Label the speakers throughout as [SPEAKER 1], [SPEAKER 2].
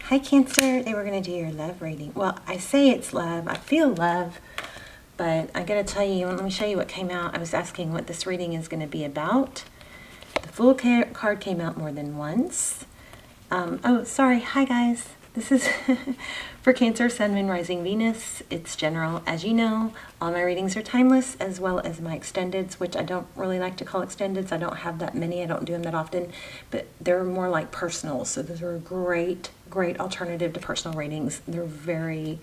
[SPEAKER 1] Hi Cancer, they were going to do your love reading. Well, I say it's love, I feel love, but I got to tell you, let me show you what came out. I was asking what this reading is going to be about. The Fool card came out more than once. Oh, sorry, hi guys. This is for Cancer, Sun, Moon, Rising, Venus. It's general. As you know, all my readings are timeless, as well as my extendeds, which I don't really like to call extendeds. I don't have that many. I don't do them that often, but they're more like personal. So those are a great alternative to personal readings. They're very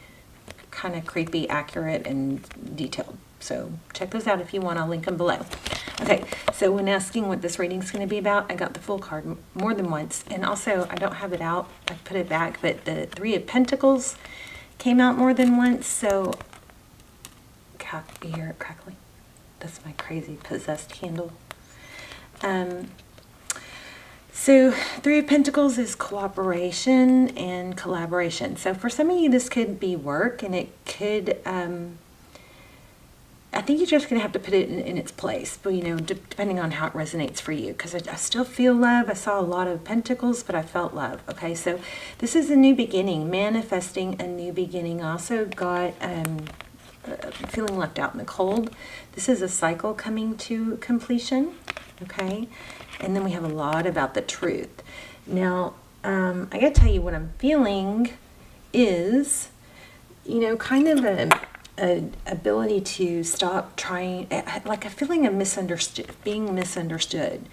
[SPEAKER 1] kind of creepy, accurate, and detailed. So check those out if you want. I'll link them below. Okay, so when asking what this reading is going to be about, I got the Fool card more than once. And also, I don't have it out. I put it back, but the Three of Pentacles came out more than once. So, you hear it crackling? That's my crazy possessed candle. So Three of Pentacles is cooperation and collaboration. So for some of you, this could be work, and it could... I think you're just going to have to put it in its place, but you know, depending on how it resonates for you, because I still feel love. I saw a lot of pentacles, but I felt love. Okay, so this is a new beginning, manifesting a new beginning. I also got feeling left out in the cold. This is a cycle coming to completion. Okay, and then we have a lot about the truth. Now, I got to tell you what I'm feeling is, you know, kind of an ability to stop trying, like a feeling of being misunderstood,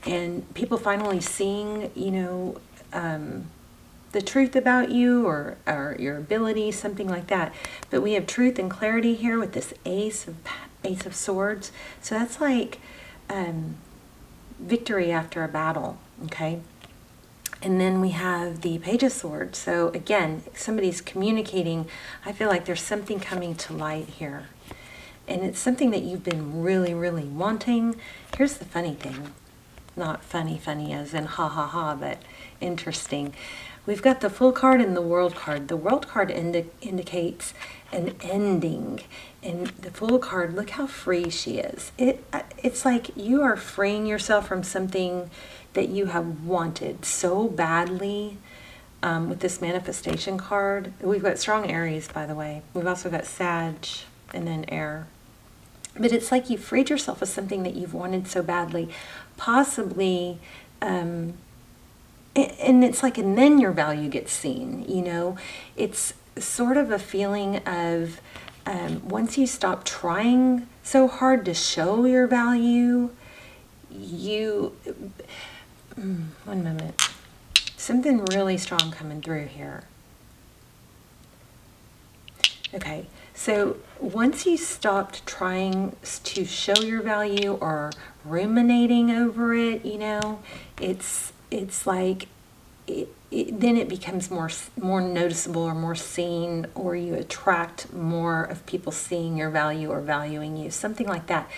[SPEAKER 1] and people finally seeing, you know, the truth about you or your ability, something like that. But we have truth and clarity here with this Ace of Swords. So that's like victory after a battle. Okay. And then we have the Page of Swords. So again, somebody's communicating. I feel like there's something coming to light here. And it's something that you've been really, really wanting. Here's the funny thing. Not funny as in ha ha ha, but interesting. We've got the Fool card and the World card. The World card indicates an ending. And the Fool card, look how free she is. It's like you are freeing yourself from something that you have wanted so badly with this manifestation card. We've got strong Aries, by the way. We've also got Sag and then Air. But it's like you freed yourself of something that you've wanted so badly, possibly, and it's like, and then your value gets seen, you know? It's sort of a feeling of once you stop trying so hard to show your value, one moment. Something really strong coming through here. Okay, so once you stopped trying to show your value or ruminating over it, you know, it's like then it becomes more noticeable or more seen, or you attract more of people seeing your value or valuing you, something like that.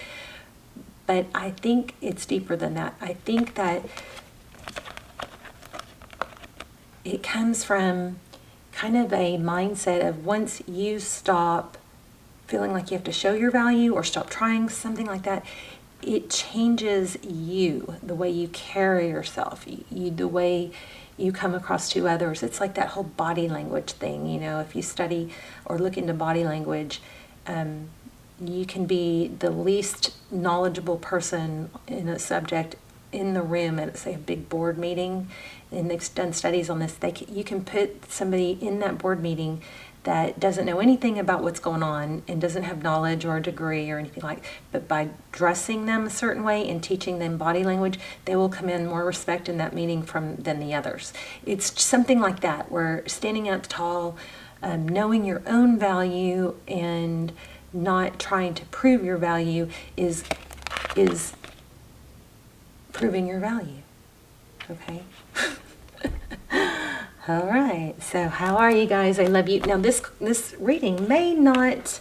[SPEAKER 1] But I think it's deeper than that. I think that it comes from kind of a mindset of once you stop feeling like you have to show your value or stop trying, something like that, it changes you, the way you carry yourself, the way you come across to others. It's like that whole body language thing, you know, if you study or look into body language, you can be the least knowledgeable person in a subject in the room at, say, a big board meeting, and they've done studies on this. You can put somebody in that board meeting that doesn't know anything about what's going on and doesn't have knowledge or a degree or anything like, but by dressing them a certain way and teaching them body language, they will come in more respect in that meeting than the others. It's something like that, where standing out tall, knowing your own value and not trying to prove your value is proving your value. Okay. All right. So how are you guys? I love you. Now this reading may not,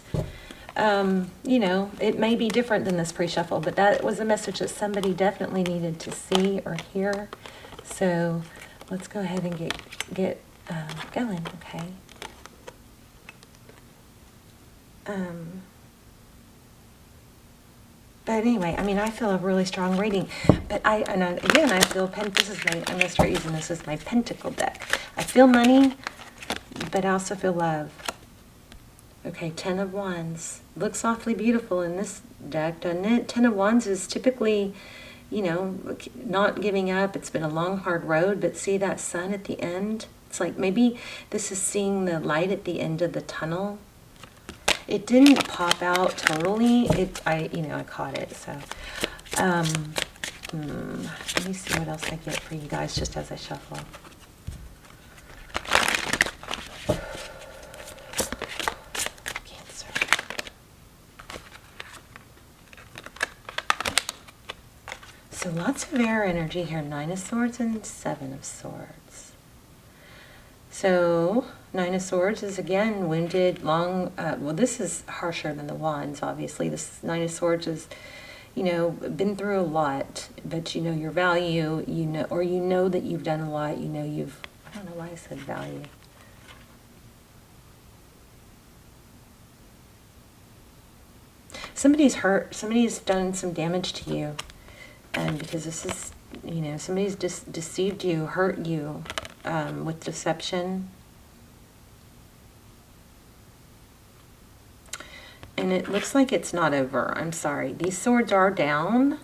[SPEAKER 1] you know, it may be different than this pre-shuffle, but that was a message that somebody definitely needed to see or hear. So let's go ahead and get going. Okay. But anyway, I mean, I feel a really strong reading. But again, I feel, I'm going to start using this as my pentacle deck. I feel money, but I also feel love. Okay, 10 of Wands. Looks awfully beautiful in this deck, doesn't it? 10 of Wands is typically, you know, not giving up. It's been a long, hard road, but see that sun at the end? It's like maybe this is seeing the light at the end of the tunnel. It didn't pop out totally. I caught it. So, let me see what else I get for you guys just as I shuffle. Cancer. So lots of air energy here. 9 of Swords and 7 of Swords. So 9 of Swords is again wounded, long. Well, this is harsher than the Wands, obviously. This 9 of Swords is, you know, been through a lot, but you know your value, you know, or you know that you've done a lot. You know you've. I don't know why I said value. Somebody's hurt. Somebody's done some damage to you, and because this is, you know, somebody's deceived you, hurt you. With deception. And it looks like it's not over. I'm sorry. These swords are down.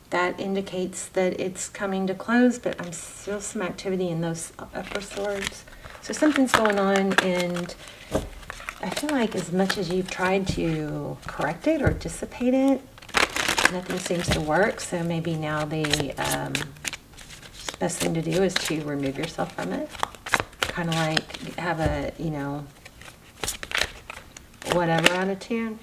[SPEAKER 1] That indicates that it's coming to close, but I'm still some activity in those upper swords. So something's going on, and I feel like as much as you've tried to correct it or dissipate it, nothing seems to work. So maybe now the best thing to do is to remove yourself from it. Kind of like have a, you know, whatever attitude.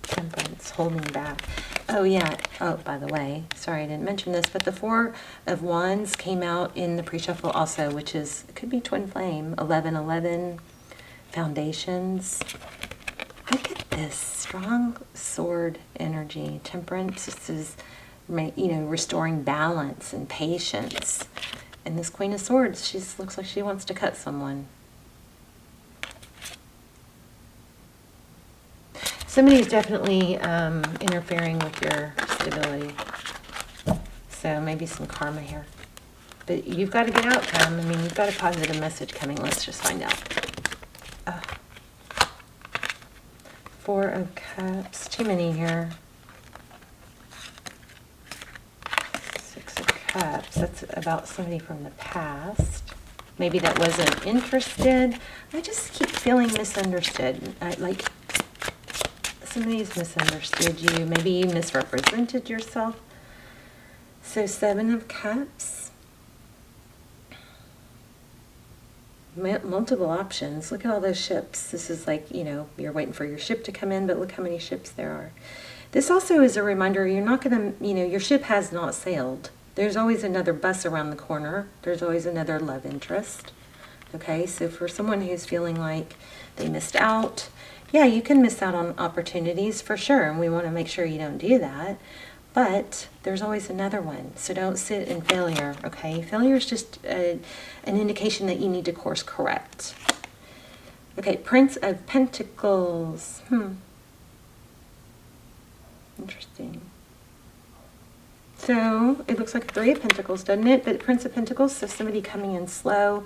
[SPEAKER 1] Temperance, holding back. Oh yeah, oh by the way, sorry I didn't mention this, but the 4 of Wands came out in the pre-shuffle also, which is, it could be twin flame, 1111, foundations. Look at this, strong sword energy. Temperance, this is, you know, restoring balance and patience. And this Queen of Swords, she looks like she wants to cut someone. Somebody's definitely interfering with your stability. So maybe some karma here. But you've got a good outcome. I mean, you've got a positive message coming. Let's just find out. 4 of Cups. Too many here. 6 of Cups. That's about somebody from the past. Maybe that wasn't interested. I just keep feeling misunderstood. Like somebody's misunderstood you. Maybe you misrepresented yourself. So 7 of Cups. Multiple options. Look at all those ships. This is like, you know, you're waiting for your ship to come in, but look how many ships there are. This also is a reminder you're not going to, you know, your ship has not sailed. There's always another bus around the corner. There's always another love interest. Okay, so for someone who's feeling like they missed out, yeah, you can miss out on opportunities for sure, and we want to make sure you don't do that. But there's always another one, so don't sit in failure, okay? Failure is just an indication that you need to course correct. Okay, Prince of Pentacles. Interesting. So it looks like 3 of Pentacles, doesn't it? But Prince of Pentacles, so somebody coming in slow.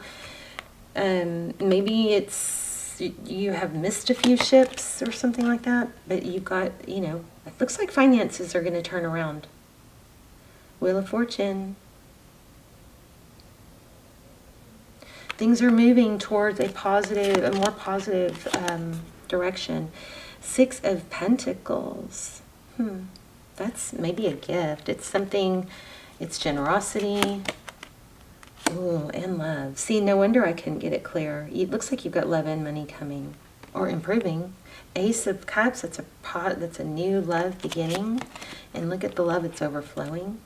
[SPEAKER 1] Maybe it's you have missed a few ships or something like that, but you've got, you know, it looks like finances are going to turn around. Wheel of Fortune. Things are moving towards a more positive direction. 6 of Pentacles. That's maybe a gift. It's something, it's generosity. Ooh, and love. See, no wonder I couldn't get it clear. It looks like you've got love and money coming or improving. Ace of Cups, that's a new love beginning. And look at the love, it's overflowing.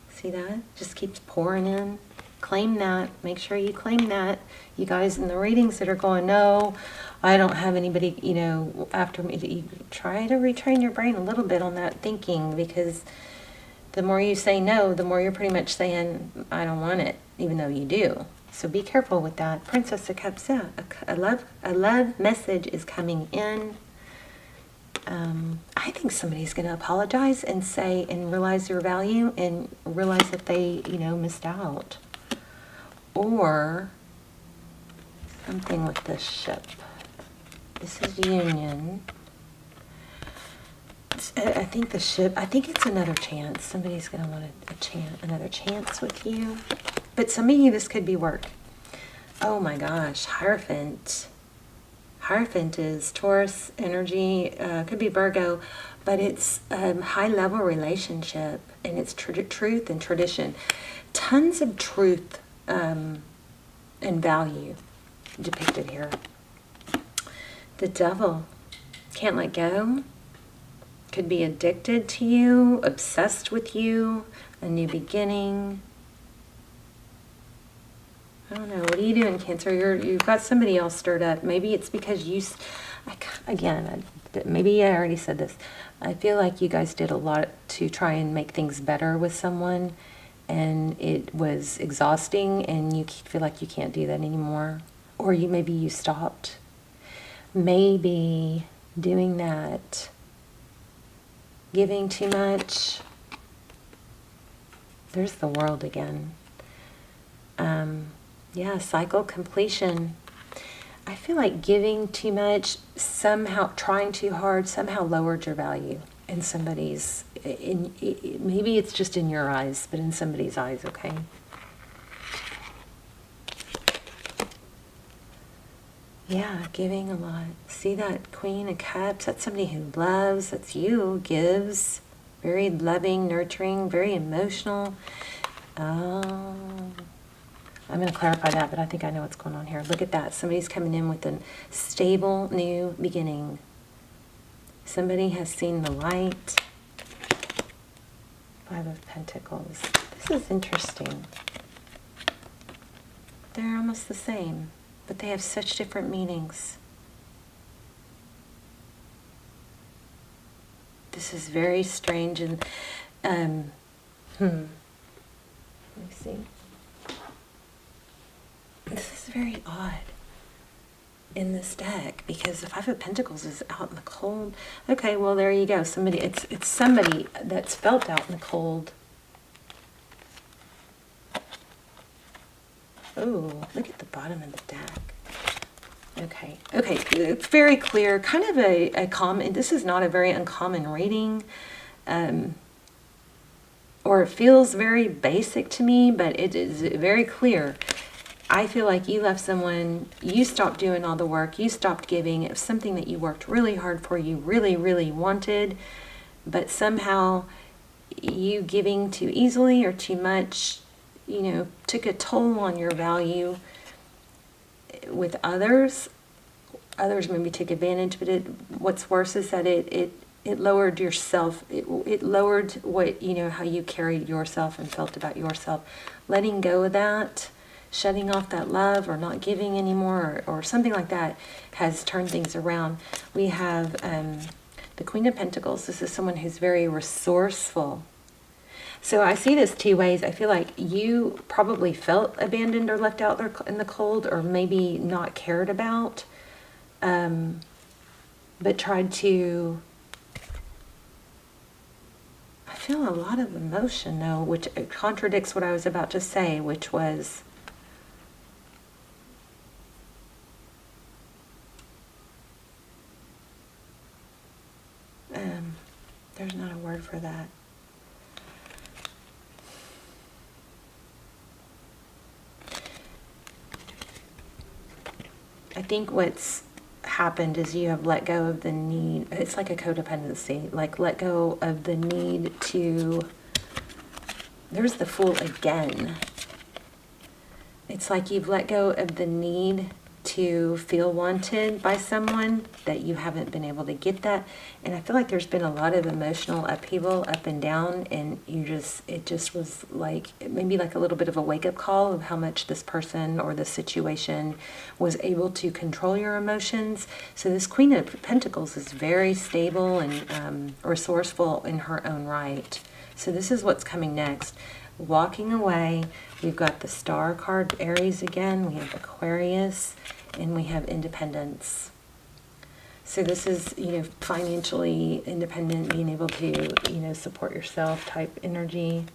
[SPEAKER 1] See that? Just keeps pouring in. Claim that. Make sure you claim that. You guys in the readings that are going, no, I don't have anybody, you know, after me. You try to retrain your brain a little bit on that thinking, because the more you say no, the more you're pretty much saying, I don't want it, even though you do. So be careful with that. Princess of Cups, yeah, a love message is coming in. I think somebody's going to apologize and say, and realize your value and realize that they, missed out. Or something with this ship. This is union. I think the ship, I think it's another chance. Somebody's going to want another chance with you. But some of you, this could be work. Oh my gosh, Hierophant. Hierophant is Taurus energy, could be Virgo, but it's a high-level relationship, and it's truth and tradition. Tons of truth and value depicted here. The Devil, can't let go, could be addicted to you, obsessed with you, a new beginning. I don't know. What are you doing, Cancer? You've got somebody else stirred up. Maybe it's because maybe I already said this. I feel like you guys did a lot to try and make things better with someone, and it was exhausting, and you feel like you can't do that anymore. Or maybe you stopped. Maybe doing that, giving too much. There's the World again. Yeah, cycle completion. I feel like giving too much, somehow trying too hard, somehow lowered your value in somebody's, maybe it's just in your eyes, but in somebody's eyes, okay? Yeah, giving a lot. See that Queen of Cups? That's somebody who loves, that's you, gives, very loving, nurturing, very emotional. I'm going to clarify that, but I think I know what's going on here. Look at that. Somebody's coming in with a stable new beginning. Somebody has seen the light. Five of Pentacles. This is interesting. They're almost the same, but they have such different meanings. This is very strange and, let me see. This is very odd in this deck because the Five of Pentacles is out in the cold. Okay, well there you go. It's somebody that's felt out in the cold. Oh, look at the bottom of the deck. Okay, it's very clear. Kind of a common. This is not a very uncommon reading, or it feels very basic to me, but it is very clear. I feel like you left someone, you stopped doing all the work, you stopped giving. It was something that you worked really hard for, you really, really wanted, but somehow you giving too easily or too much, took a toll on your value with others. Others maybe took advantage, but what's worse is that it lowered yourself. It lowered what, how you carried yourself and felt about yourself. Letting go of that, shutting off that love or not giving anymore or something like that has turned things around. We have the Queen of Pentacles. This is someone who's very resourceful. So I see this two ways. I feel like you probably felt abandoned or left out there in the cold, or maybe not cared about, but tried to... I feel a lot of emotion though, which contradicts what I was about to say, which was... there's not a word for that. I think what's happened is you have let go of the need. It's like a codependency, like let go of the need to... There's the Fool again. It's like you've let go of the need to feel wanted by someone, that you haven't been able to get that. And I feel like there's been a lot of emotional upheaval up and down, and it just was like maybe like a little bit of a wake-up call of how much this person or this situation was able to control your emotions. So this Queen of Pentacles is very stable and resourceful in her own right. So this is what's coming next. Walking away. We've got the Star card, Aries again. We have Aquarius, and we have Independence. So this is, you know, financially independent, being able to, you know, support yourself type energy.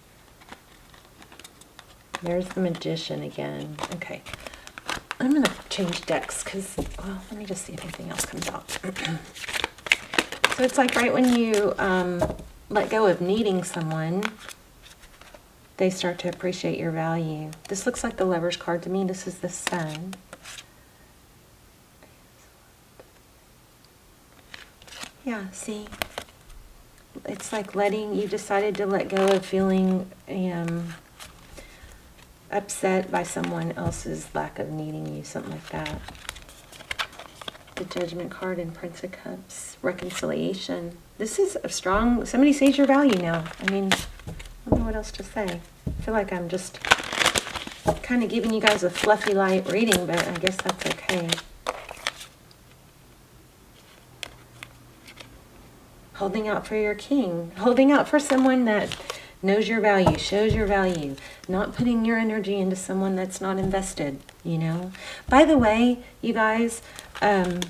[SPEAKER 1] There's the Magician again. Okay. I'm going to change decks because, well, let me just see if anything else comes out. So it's like right when you let go of needing someone, they start to appreciate your value. This looks like the Lover's card to me. This is the Sun. Yeah, see? It's like you decided to let go of feeling upset by someone else's lack of needing you, something like that. The Judgment card and Prince of Cups, reconciliation. This is a strong, somebody sees your value now. I mean, I don't know what else to say. I feel like I'm just kind of giving you guys a fluffy light reading, but I guess that's okay. Holding out for your king. Holding out for someone that knows your value, shows your value. Not putting your energy into someone that's not invested, you know. By the way, you guys, my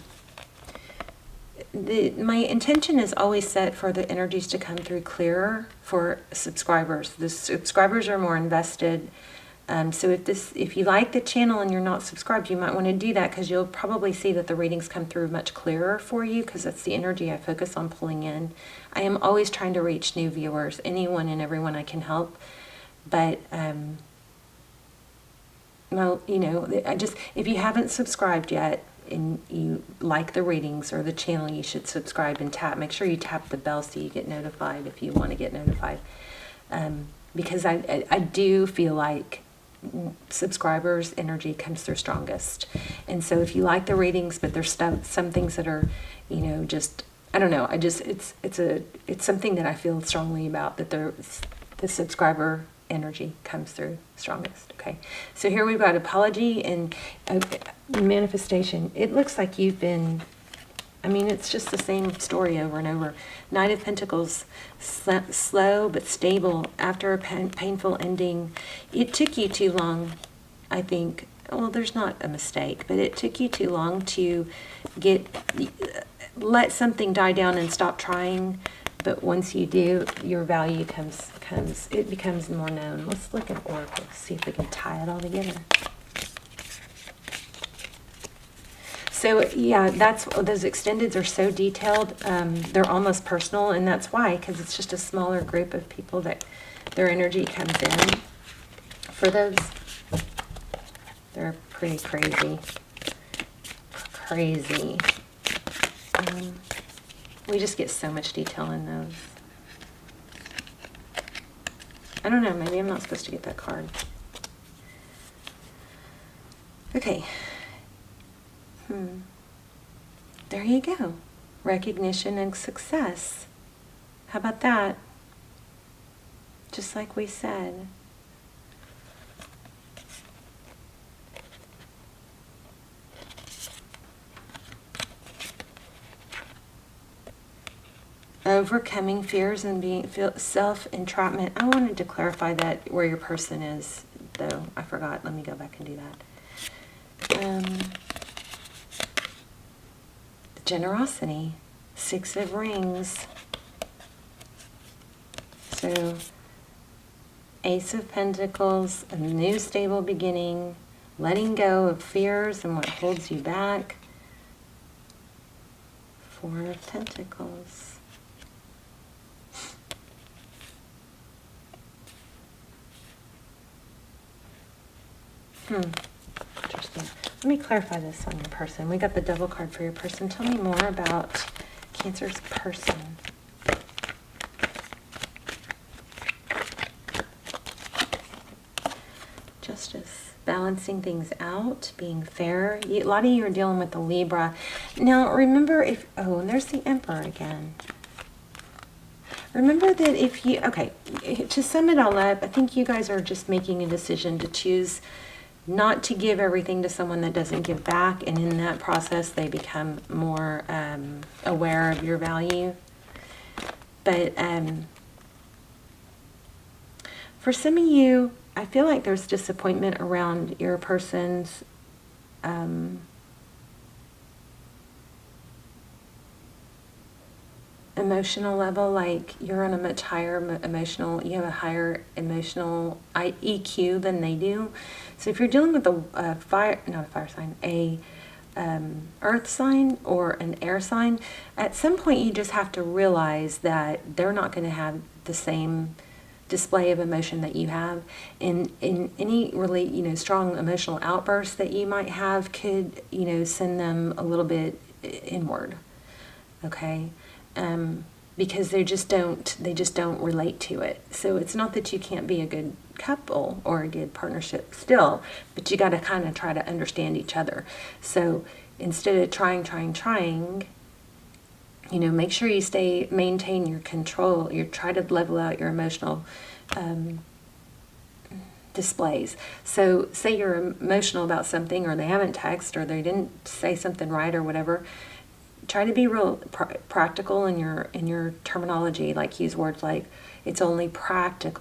[SPEAKER 1] intention is always set for the energies to come through clearer for subscribers. The subscribers are more invested. So if you like the channel and you're not subscribed, you might want to do that, because you'll probably see that the readings come through much clearer for you, because that's the energy I focus on pulling in. I am always trying to reach new viewers, anyone and everyone I can help. But, well, you know, if you haven't subscribed yet and you like the readings or the channel, you should subscribe and make sure you tap the bell so you get notified if you want to get notified. Because I do feel like subscribers' energy comes through strongest. And so if you like the readings, but there's some things that are, you know, just, I don't know, it's something that I feel strongly about, that the subscriber energy comes through strongest. Okay, so here we've got apology and manifestation. It looks like you've been, I mean, it's just the same story over and over. Knight of Pentacles, slow but stable after a painful ending. It took you too long, I think. Well, there's not a mistake, but it took you too long to let something die down and stop trying. But once you do, your value it becomes more known. Let's look at Oracle, see if we can tie it all together. So yeah, those extendeds are so detailed. They're almost personal, and that's why, because it's just a smaller group of people that their energy comes in. For those, they're pretty crazy. We just get so much detail in those. I don't know, maybe I'm not supposed to get that card. Okay. There you go. Recognition and success. How about that? Just like we said. Overcoming fears and being self-entrapment. I wanted to clarify that where your person is, though. I forgot. Let me go back and do that. Generosity. 6 of Rings. So, Ace of Pentacles, a new stable beginning, letting go of fears and what holds you back. 4 of Pentacles. Interesting. Let me clarify this on your person. We got the Devil card for your person. Tell me more about Cancer's person. Justice. Balancing things out, being fair. A lot of you are dealing with the Libra. Now, remember and there's the Emperor again. Remember that to sum it all up, I think you guys are just making a decision to choose not to give everything to someone that doesn't give back, and in that process they become more aware of your value. But for some of you, I feel like there's disappointment around your person's emotional level, like you're on a much higher emotional, you have a higher emotional EQ than they do. So if you're dealing with a fire, not a fire sign, a earth sign or an air sign, at some point you just have to realize that they're not going to have the same display of emotion that you have. In any really, strong emotional outbursts that you might have could, send them a little bit inward. Okay. Because they just don't relate to it. So it's not that you can't be a good couple or a good partnership still, but you got to kind of try to understand each other. So instead of trying, make sure you maintain your control. You try to level out your emotional displays. So say you're emotional about something, or they haven't texted, or they didn't say something right, or whatever. Try to be real practical in your terminology. Like use words like it's only practical.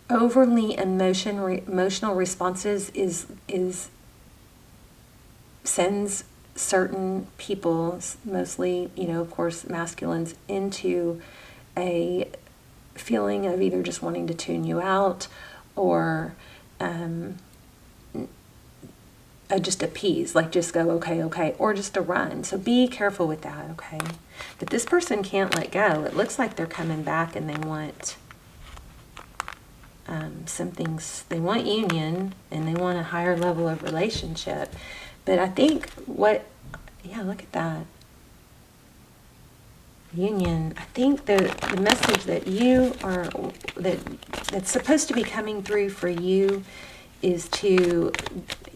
[SPEAKER 1] Overly emotional responses sends certain people, mostly of course masculines, into a feeling of either just wanting to tune you out or just appease, like just go okay, or just to run. So be careful with that, okay? But this person can't let go. It looks like they're coming back and they want they want union and they want a higher level of relationship. But I think look at that. Union. I think the message that that's supposed to be coming through for you is to,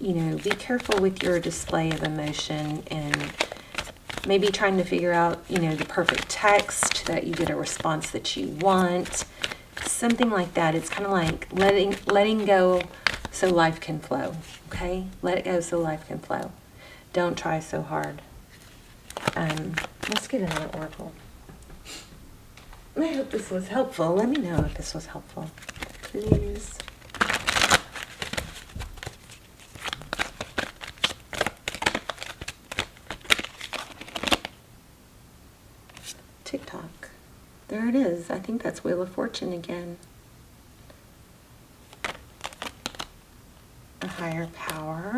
[SPEAKER 1] be careful with your display of emotion, and maybe trying to figure out, the perfect text that you get a response that you want, something like that. It's kind of like letting go so life can flow, okay? Let it go so life can flow. Don't try so hard. Let's get another oracle. I hope this was helpful. Let me know if this was helpful, please. TikTok. There it is. I think that's Wheel of Fortune again. A higher power.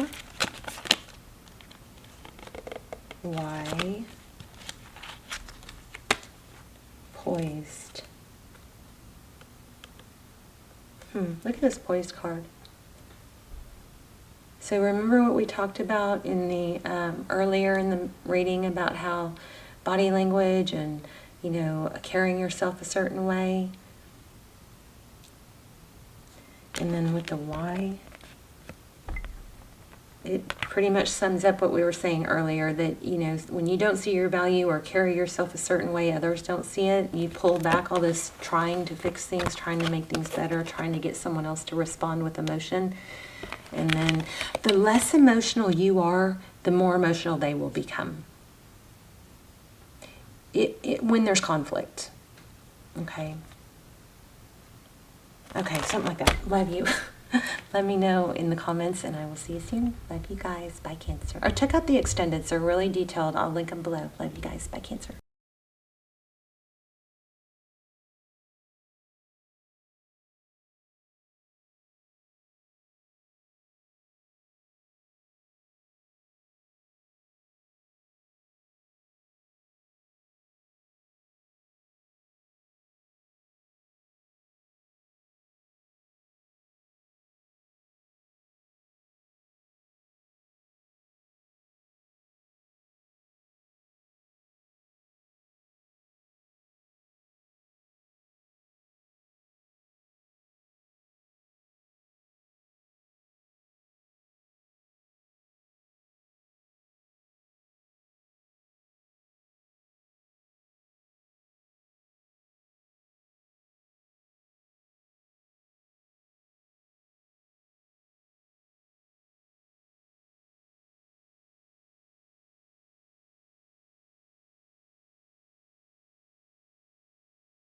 [SPEAKER 1] Why? Poised. Look at this poised card. So remember what we talked about in the earlier in the reading about how body language and carrying yourself a certain way. And then with the why, it pretty much sums up what we were saying earlier, that, when you don't see your value or carry yourself a certain way, others don't see it, you pull back all this trying to fix things, trying to make things better, trying to get someone else to respond with emotion. And then the less emotional you are, the more emotional they will become. When there's conflict. Okay, something like that. Love you. Let me know in the comments, and I will see you soon. Love you guys. Bye, Cancer. Or check out the extendeds. They're really detailed. I'll link them below. Love you guys. Bye, Cancer.